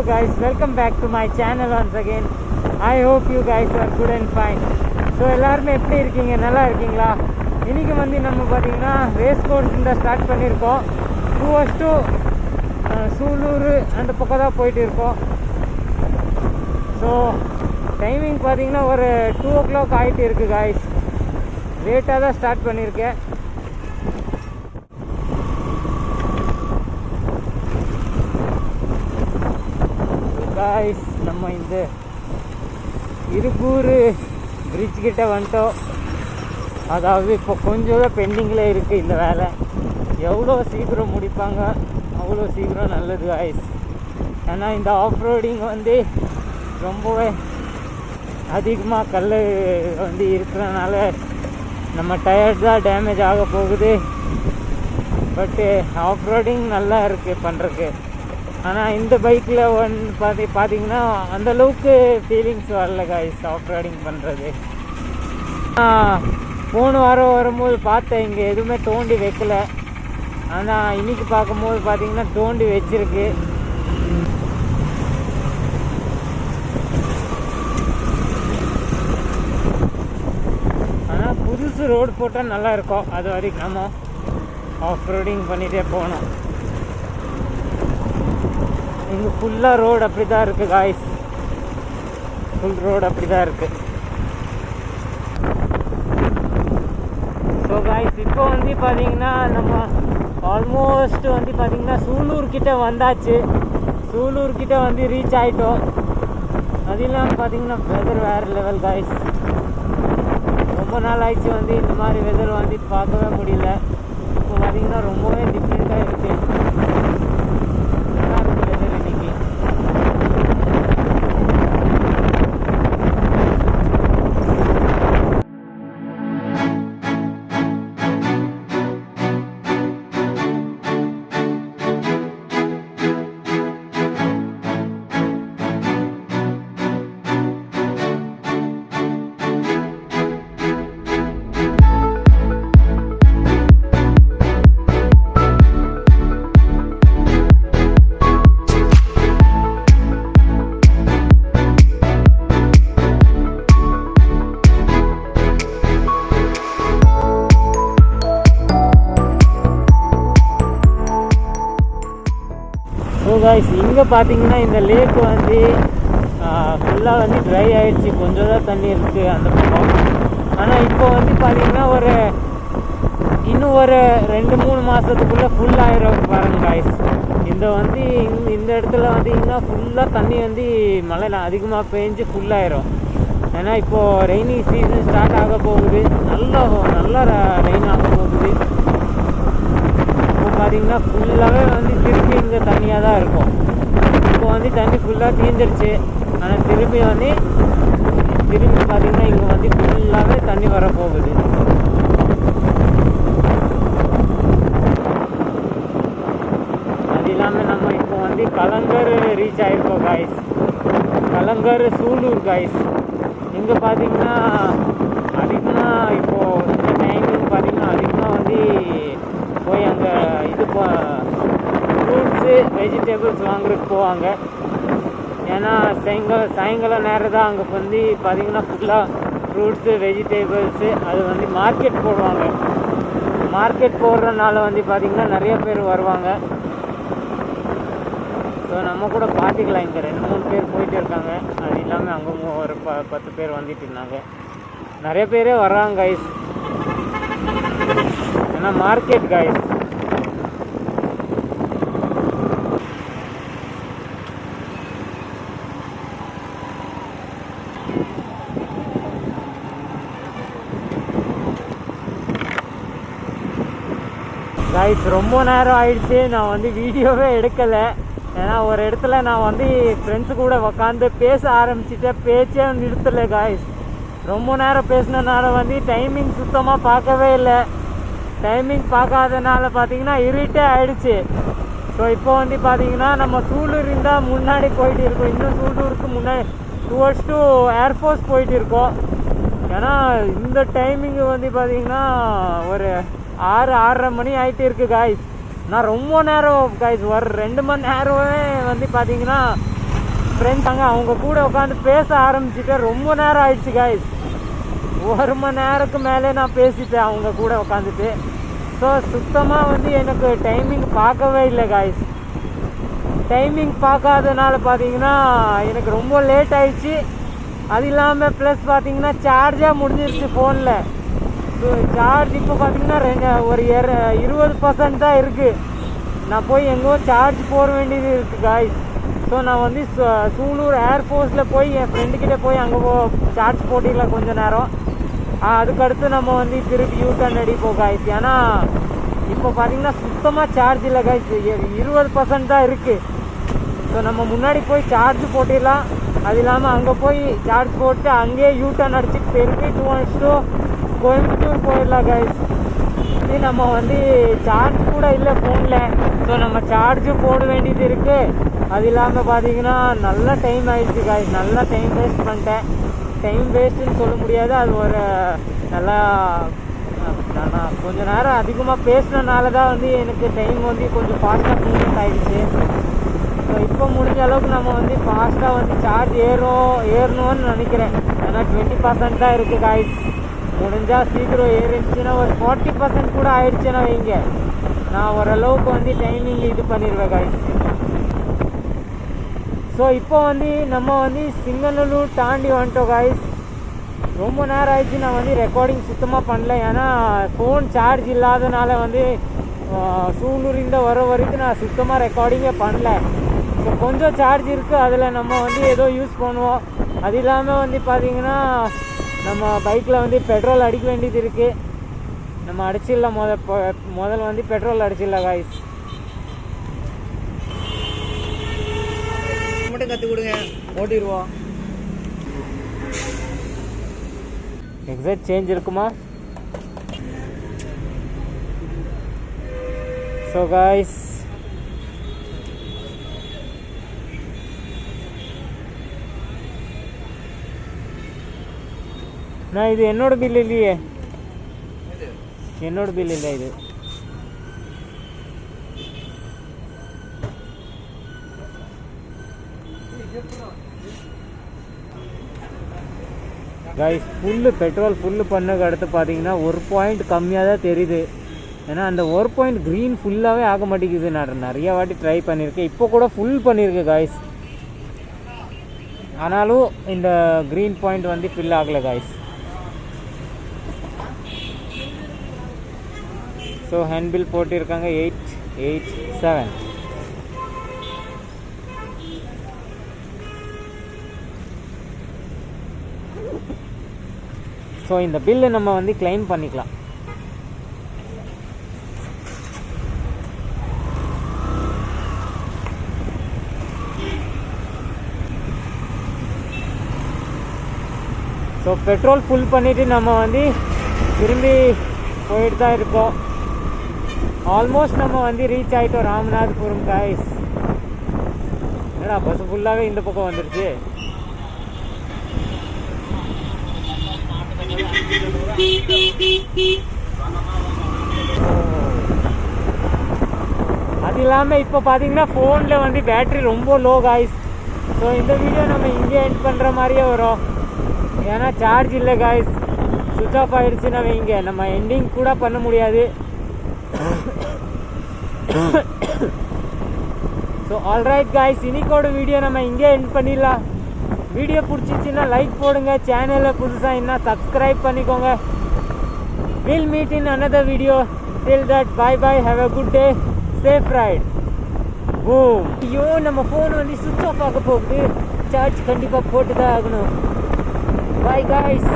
guys, welcome back to my channel once again. I hope you guys are good and fine. So எல்லாருமே எப்படி இருக்கீங்க? நல்லா இருக்கீங்களா? இன்றைக்கி வந்து நம்ம பார்த்திங்கன்னா ரேஸ் கோர்ஸ் இந்த ஸ்டார்ட் பண்ணியிருக்கோம். டுவர்ஸ் டு சூலூர் அந்த பக்கம் தான் போயிட்டு இருக்கோம். ஸோ டைமிங் பார்த்திங்கன்னா ஒரு 2 o'clock ஆகிட்டு இருக்குது guys. லேட்டாக தான் ஸ்டார்ட் பண்ணியிருக்கேன். guys, நம்ம இந்த இருகூர் பிரிட்ஜ் கிட்ட வந்துட்டோம். அதாவது இப்போ கொஞ்சம் தான் பெண்டிங்கில் இருக்குது இந்த வேலை. எவ்வளோ சீக்கிரம் முடிப்பாங்க அவ்வளோ சீக்கிரம் நல்லது guys. ஏன்னா இந்த ஆஃப் ரோடிங் வந்து ரொம்பவே அதிகமாக கல் வந்து இருக்கிறனால நம்ம டயர்ட் தான் டேமேஜ் ஆக போகுது. பட்டு ஆஃப் ரோடிங் நல்லா இருக்குது பண்ணுறதுக்கு. ஆனால் இந்த பைக்கில் பார்த்தீங்கன்னா அந்தளவுக்கு ஃபீலிங்ஸ் வரல guys ஆஃப் ரைடிங் பண்ணுறது. போன வாரம் வரும்போது பார்த்தேன் இங்கே எதுவுமே தோண்டி வைக்கல. ஆனால் இன்றைக்கி பார்க்கும்போது பார்த்தீங்கன்னா தோண்டி வச்சிருக்கு. ஆனால் புதுசு ரோடு போட்டால் நல்லா இருக்கும். அது வரைக்கும் நம்ம ஆஃப் ரோடிங் பண்ணிகிட்டே போகணும். இங்கே ஃபுல்லாக ரோடு அப்படி தான் இருக்குது guys. ஃபுல் ரோடு அப்படி தான் இருக்குது. ஸோ guys, இப்போ வந்து பார்த்திங்கன்னா நம்ம ஆல்மோஸ்ட் வந்து பார்த்திங்கன்னா சூலூர்கிட்ட வந்தாச்சு. சூலூர்கிட்ட வந்து ரீச் ஆகிட்டோம். அது இல்லாமல் பார்த்திங்கன்னா வெதர் வேறு லெவல் guys. ரொம்ப நாள் ஆயிடுச்சு வந்து இந்த மாதிரி வெதர் வந்து பார்க்கவே முடியல. இப்போ பார்த்திங்கன்னா ரொம்பவே டிஃப்ரெண்ட்டாக இருக்குது. guys, இங்கே பார்த்தீங்கன்னா இந்த லேக் வந்து ஃபுல்லாக வந்து ட்ரை ஆகிடுச்சு. கொஞ்சம் தான் தண்ணி இருக்குது அந்த பக்கம். ஆனால் இப்போ வந்து பார்த்திங்கன்னா இன்னும் ஒரு 2-3 மாதத்துக்குள்ளே ஃபுல் ஆயிரும் பாருங்க guys. இந்த இடத்துல வந்து இன்னும் ஃபுல்லாக தண்ணி வந்து மழை அதிகமாக பெஞ்சு ஃபுல்லாயிரும். ஏன்னா இப்போது ரெய்னி சீசன் ஸ்டார்ட் ஆக போகுது. நல்லா ரெயின் ஆக போகுது. பார்த்திங்கன்னா ஃபுல்லாகவே வந்து திருப்பி இங்கே தண்ணியாக தான் இருக்கும். இப்போ வந்து தண்ணி ஃபுல்லாக தீர்ந்துருச்சு. ஆனால் திருப்பி பார்த்திங்கன்னா இங்கே வந்து ஃபுல்லாகவே தண்ணி வரப்போகுது. அது இல்லாமல் நம்ம இப்போ வந்து கலங்கர் ரீச் ஆகிருக்கோம் guys. கலங்கர் சூலூர் guys. இங்கே பார்த்திங்கன்னா அதிகமாக இப்போது இந்த டைமிங் பார்த்திங்கன்னா அதிகமாக வந்து போய் அங்கே ஃப்ரூட்ஸு வெஜிடபிள்ஸ் வாங்குறதுக்கு போவாங்க. ஏன்னா சாயங்காலம் நேரம் தான் அங்கே வந்து பார்த்திங்கன்னா ஃபுல்லாக ஃப்ரூட்ஸு வெஜிடபிள்ஸு அது வந்து மார்க்கெட் போடுவாங்க. மார்க்கெட் போடுறதுனால வந்து பார்த்திங்கன்னா நிறைய பேர் வருவாங்க. ஸோ நம்ம கூட பார்த்துக்கலாம். இங்கே 2-3 பேர் போயிட்டு இருக்காங்க. அது இல்லாமல் அங்கே ஒரு 10 பேர் வந்துட்டு இருந்தாங்க. நிறைய பேரே வர்றாங்க guys. ஏன்னா மார்க்கெட் guys. guys, ரொம்ப நேரம் ஆயிடுச்சு. நான் வந்து வீடியோவே எடுக்கலை. ஏன்னா ஒரு இடத்துல நான் வந்து ஃப்ரெண்ட்ஸு கூட உக்காந்து பேச ஆரம்பிச்சிட்டேன். பேச்சே நிறுத்தலை guys. ரொம்ப நேரம் பேசினனால வந்து டைமிங் சுத்தமாக பார்க்கவே இல்லை. டைமிங் பார்க்காதனால பார்த்திங்கன்னா இருட்டே ஆகிடுச்சு. ஸோ இப்போ வந்து பார்த்திங்கன்னா நம்ம சூலூர் இருந்தால் முன்னாடி போயிட்டு இருக்கோம். இன்னும் சூலூருக்கு முன்னாடி டுவர்ட்ஸ் டு ஏர்ஃபோர்ஸ் போயிட்டு இருக்கோம். ஏன்னா இந்த டைமிங்கு வந்து பார்த்திங்கன்னா ஒரு 6-6:30 மணி ஆகிட்டு இருக்குது guys. நான் ரொம்ப நேரம் guys ஒரு 2 மணி நேரமே வந்து பார்த்திங்கன்னா ஃப்ரெண்ட்ஸ் அவங்க கூட உட்காந்து பேச ஆரம்பிச்சுட்டு ரொம்ப நேரம் ஆயிடுச்சு காய்ஸ். 1 மணி நேரத்துக்கு மேலே நான் பேசிட்டேன் அவங்க கூட உட்காந்துட்டு. ஸோ சுத்தமாக வந்து எனக்கு டைமிங் பார்க்கவே இல்லை காய்ஸ். டைமிங் பார்க்காதனால பார்த்தீங்கன்னா எனக்கு ரொம்ப லேட் ஆயிடுச்சு. அது இல்லாமல் ப்ளஸ் பார்த்தீங்கன்னா சார்ஜாக முடிஞ்சிருச்சு ஃபோனில். ஸோ சார்ஜ் இப்போ பார்த்தீங்கன்னா ஒரு 20% தான் இருக்குது. நான் போய் எங்கோ சார்ஜ் போட வேண்டியது இருக்குது காய்ஸ். ஸோ நான் வந்து சூலூர் ஏர்ஃபோர்ஸில் போய் என் ஃப்ரெண்டுக்கிட்ட போய் அங்கே சார்ஜ் போட்டிடலாம் கொஞ்சம் நேரம். அதுக்கடுத்து நம்ம வந்து திருப்பி யூட்டர்ன் அடிப்போம் காய்ஸ். ஏன்னா இப்போ பார்த்தீங்கன்னா சுத்தமாக சார்ஜ் இல்லை காய்ஸ், 20% தான் இருக்குது. ஸோ நம்ம முன்னாடி போய் சார்ஜ் போட்டிடலாம். அது இல்லாமல் அங்கே போய் சார்ஜ் போட்டு அங்கேயே யூட்டர்ன் அடிச்சுட்டு திருப்பி 2 கோயம்புத்தூர் போயிடலாம் காய்ஸ். இது நம்ம வந்து சார்ஜ் கூட இல்லை ஃபோனில். ஸோ நம்ம சார்ஜும் போட வேண்டியது இருக்குது. அது இல்லாமல் பார்த்தீங்கன்னா நல்ல டைம் ஆகிடுச்சு காய்ஸ். நல்லா டைம் வேஸ்ட் பண்ணிட்டேன். டைம் வேஸ்ட்டுன்னு சொல்ல முடியாது, அது ஒரு நல்லா நான் கொஞ்சம் நேரம் அதிகமாக பேசினனால தான் வந்து எனக்கு டைம் வந்து கொஞ்சம் ஃபாஸ்ட்டாக மூவ்மெண்ட் ஆகிடுச்சு. ஸோ இப்போ முடிஞ்ச அளவுக்கு நம்ம வந்து ஃபாஸ்ட்டாக வந்து சார்ஜ் ஏறணும்னு நினைக்கிறேன். ஏன்னா 20% தான் இருக்குது காய்ஸ். முடிஞ்சால் சீக்கிரம் ஏறிடுச்சுன்னா ஒரு 40% கூட ஆயிடுச்சுன்னா வைங்க, நான் ஓரளவுக்கு வந்து டைமிங் இது பண்ணிடுவேன் காய்ஸ். ஸோ இப்போ வந்து நம்ம வந்து சிங்கநல்லூர் தாண்டி வந்துட்டோம் காய்ஸ். ரொம்ப நேரம் ஆயிடுச்சு. நான் வந்து ரெக்கார்டிங் சுத்தமாக பண்ணல. ஏன்னா ஃபோன் சார்ஜ் இல்லாதனால வந்து சூலூரிந்த வர வரைக்கும் நான் சுத்தமாக ரெக்கார்டிங்கே பண்ணல. ஸோ கொஞ்சம் சார்ஜ் இருக்குது, அதில் நம்ம வந்து ஏதோ யூஸ் பண்ணுவோம். அது இல்லாமல் வந்து பார்த்திங்கன்னா நம்ம பைக்கில் வந்து பெட்ரோல் அடிக்க வேண்டியது இருக்குது. நம்ம அடிச்சிடலாம். முதல்ல வந்து பெட்ரோல் அடிச்சிடலாம் காய்ஸ். மட்டும் கற்றுக் கொடுங்க, ஓட்டிடுவோம். எக்ஸாக்ட் சேஞ்ச் இருக்குமா? ஸோ காய்ஸ் நான் இது என்னோட பில் இல்லையே, என்னோட பில் இல்லை இது. கைஸ் ஃபுல்லு பெட்ரோல் ஃபுல்லு பண்ணக்கு அடுத்து பார்த்தீங்கன்னா 1 பாயிண்ட் கம்மியாக தான் தெரியுது. ஏன்னா அந்த 1 பாயிண்ட் க்ரீன் ஃபுல்லாகவே ஆக மாட்டேங்குது. நான் நிறைய வாட்டி ட்ரை பண்ணியிருக்கேன், இப்போ கூட ஃபுல் பண்ணியிருக்கேன் காய்ஸ். ஆனாலும் இந்த க்ரீன் பாயிண்ட் வந்து ஃபில் ஆகலை காய்ஸ். ஸோ ஹேண்ட் பில் போட்டிருக்காங்க 887. ஸோ இந்த பில்லு நம்ம வந்து கிளைம் பண்ணிக்கலாம். ஸோ பெட்ரோல் ஃபுல் பண்ணிவிட்டு நம்ம வந்து திரும்பி போயிட்டு தான் இருக்கோம். ஆல்மோஸ்ட் நம்ம வந்து ரீச் ஆகிட்டோம் ராமநாதபுரம் காய்ஸ். என்னடா பஸ் ஃபுல்லாகவே இந்த பக்கம் வந்துருச்சு. அது இல்லாமல் இப்போ பார்த்தீங்கன்னா ஃபோனில் வந்து பேட்ரி ரொம்ப லோ காய்ஸ். ஸோ இந்த வீடியோ நம்ம இங்கே எண்ட் பண்ணுற மாதிரியே வரும். ஏன்னா சார்ஜ் இல்லை காய்ஸ், சுவிட்ச் ஆஃப் ஆகிடுச்சுன்னா வைங்க நம்ம எண்டிங் கூட பண்ண முடியாது. ஸோ ஆல்ரைட் காய்ஸ், இன்னைக்கோட வீடியோ நம்ம இங்கே எண்ட் பண்ணிடலாம். வீடியோ பிடிச்சிச்சின்னா லைக் போடுங்க. சேனலில் புதுசாக என்ன சப்ஸ்கிரைப் பண்ணிக்கோங்க. Will meet in another video. Till that bye bye, have a good day, safe ride. Boom. ஐயோ நம்ம ஃபோன் வந்து சுவிட்ச் ஆஃப் ஆக போகுது. சார்ஜ் கண்டிப்பாக போட்டு தான் ஆகணும். By guys.